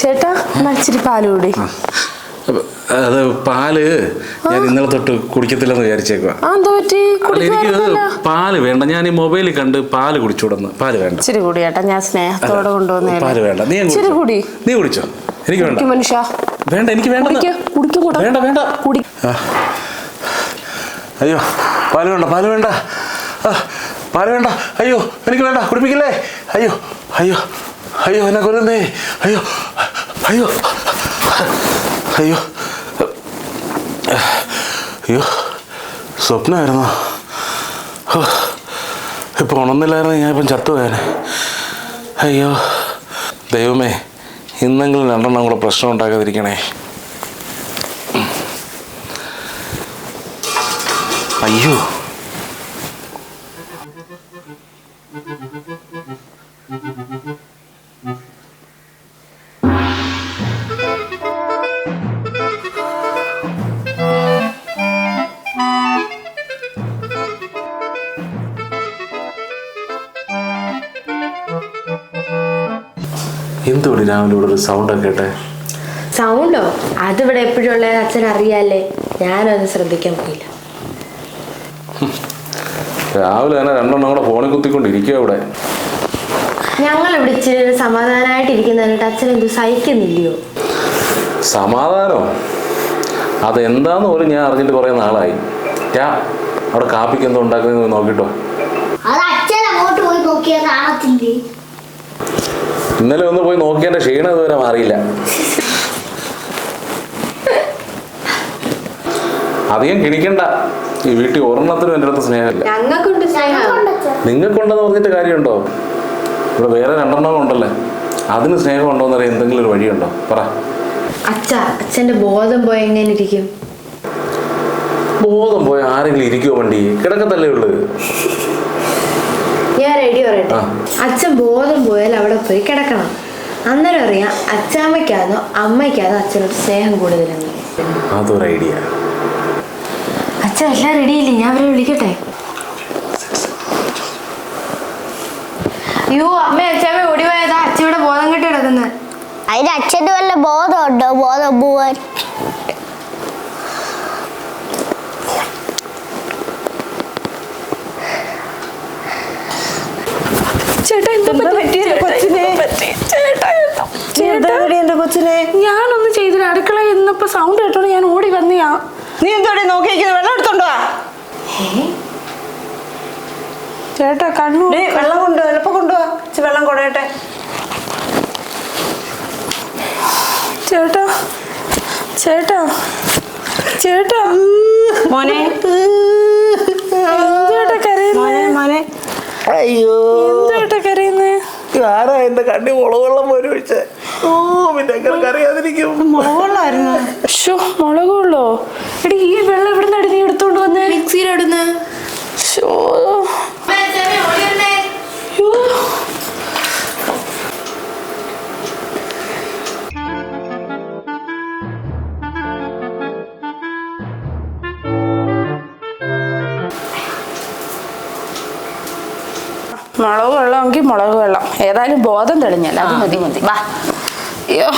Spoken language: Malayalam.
ചേട്ടാ ഇച്ചിരി പാല് കൂടി. അത് പാല് ഞാൻ ഇന്നലെ തൊട്ട് കുടിക്കത്തില്ലെന്ന് വിചാരിച്ചേക്കുവാ. എനിക്ക് പാല് വേണ്ട. ഞാൻ ഈ മൊബൈലിൽ കണ്ട് പാല് കുടിച്ചോടുന്നു. പാല് വേണ്ട. ഇച്ചിരി കൂടി ചേട്ടാ, ഞാൻ സ്നേഹത്തോടെ കൊണ്ടുവന്നേ. പാല് വേണ്ട. നീ കുടിച്ചോ. എനിക്ക് വേണ്ട. മനുഷ്യ വേണ്ട, എനിക്ക് വേണ്ട. വേണ്ട വേണ്ട. അയ്യോ പാല് വേണ്ട, പാല് വേണ്ട, പാല് വേണ്ട. അയ്യോ എനിക്ക് വേണ്ട, കുടിപ്പിക്കില്ലേ. അയ്യോ അയ്യോ അയ്യോ എന്നെ കൊല്ലുന്നേ. അയ്യോ അയ്യോ അയ്യോ അയ്യോ സ്വപ്നമായിരുന്നോ? ഇപ്പം ഉണർന്നില്ലായിരുന്നു, ഞാൻ ഇപ്പം ചത്തുപോയാനെ. അയ്യോ ദൈവമേ, ഇന്നെങ്കിലും രണ്ടെണ്ണം കൂടെ പ്രശ്നം ഉണ്ടാക്കാതിരിക്കണേ. അയ്യോ എന്തുകൊണ്ട് രാവിലെ ഇവിടെ ഒരു സൗണ്ടൊക്കെ കേട്ടെ? സൗണ്ടോ? അതിവിടെ എപ്പോഴും ഉള്ളത് അച്ഛൻ അറിയാല്ലേ, ഞാനൊന്നും ശ്രദ്ധിക്കാൻ പോയില്ല. രാവിലെ തന്നെ രണ്ടെണ്ണം കൂടെ ഫോണിൽ കുത്തിക്കൊണ്ടിരിക്കുക ഇവിടെ. ഞങ്ങൾ ഇവിടെ ഇച്ചിരി സമാധാനമായിട്ടിരിക്കുന്നതിനായിട്ട് അച്ഛൻ എന്ത് സഹിക്കുന്നില്ലയോ? സമാധാനം അതെന്താന്ന് പോലും ഞാൻ അറിഞ്ഞിട്ട് കുറെ നാളായി. ഞാൻ അവിടെ കാപ്പിക്ക് എന്തോ ഉണ്ടാക്കുന്നത് നോക്കിട്ടോ. ഇന്നലെ ഒന്ന് പോയി നോക്കിയതിന്റെ ക്ഷീണം ഇതുവരെ മാറിയില്ല. അധികം കിണിക്കണ്ട. ഈ വീട്ടിൽ ഒരെണ്ണത്തിനും എൻ്റെ അടുത്ത് സ്നേഹമില്ല. നിങ്ങൾക്കുണ്ടെന്ന് പറഞ്ഞിട്ട് കാര്യമുണ്ടോ? ഇവിടെ വേറെ രണ്ടെണ്ണം ഉണ്ടല്ലേ, അതിന് സ്നേഹം ഉണ്ടോന്ന് അറിയാൻ എന്തെങ്കിലും ഒരു വഴിയുണ്ടോ? പറ. അച്ഛന്റെ ബോധം പോയ എങ്ങനെ ഇരിക്കും? ബോധം പോയ ആരെങ്കിലും ഇരിക്കുമോ? വണ്ടി കിടക്കത്തല്ലേ ഉള്ളു. ഞാൻ റെഡി പറയട്ടെ. അച്ഛൻ ബോധം പോയാൽ അവിടെ പോയി കിടക്കണം. അന്നേരം അറിയാം അച്ഛാമ്മയ്ക്കാണോ അമ്മയ്ക്കാണോ അച്ഛനോട് സ്നേഹം കൂടുതലെന്ന്. അതൊരു ഐഡിയ. അച്ഛൻ എല്ലാം റെഡിയില്ലേ? ഞാൻ അവരെ വിളിക്കട്ടെ. അയ്യോ അമ്മ അച്ഛാമ്മ ഓടി പോയതാ. അച്ഛൻ ഇവിടെ ബോധം കെട്ടി കിടക്കുന്നത്. അതിന് അച്ഛന് വല്ല ബോധമുണ്ടോ? ബോധം പോവാൻ ഞാനൊന്നും ചെയ്തില്ല. അടുക്കള ഇന്നിപ്പോ സൗണ്ട് കേട്ടോണ്ട് ഞാൻ ഓടി വന്നിയാ. നീ എന്തോടെ നോക്കിയിരിക്കുന്നത്? വെള്ളം എടുത്തോണ്ടോ? ചേട്ടാ കണ്ണു വെള്ളം കൊണ്ടുപോവാ, എളുപ്പം കൊണ്ടുപോവാ. വെള്ളം കൊടയട്ടെ. ചേട്ടാ ചേട്ടാ ചേട്ടാ മോനെ ചേട്ടാ കരയുന്നേ. മോനെ അയ്യോ ചേട്ടാ കരയുന്നേ. ആരാ എന്റെ കണ്ണി മുളക് വെള്ളം പോലും ഒഴിച്ചേ? ഓ പിന്നെ എങ്ങനെ അറിയാതിരിക്കും. മുളക് വെള്ളമായിരുന്നു. മുളക് വെള്ളോ? എടി ഈ വെള്ളം ഇവിടെ നിന്ന് നീ എടുത്തോണ്ട് വന്നേ? മിക്സിയിലിടുന്ന്. മുളക് വെള്ളമെങ്കിൽ മുളക് വെള്ളം. ഏതായാലും ബോധം തെളിഞ്ഞല്ല, അത് മതി. വാ. അയ്യോ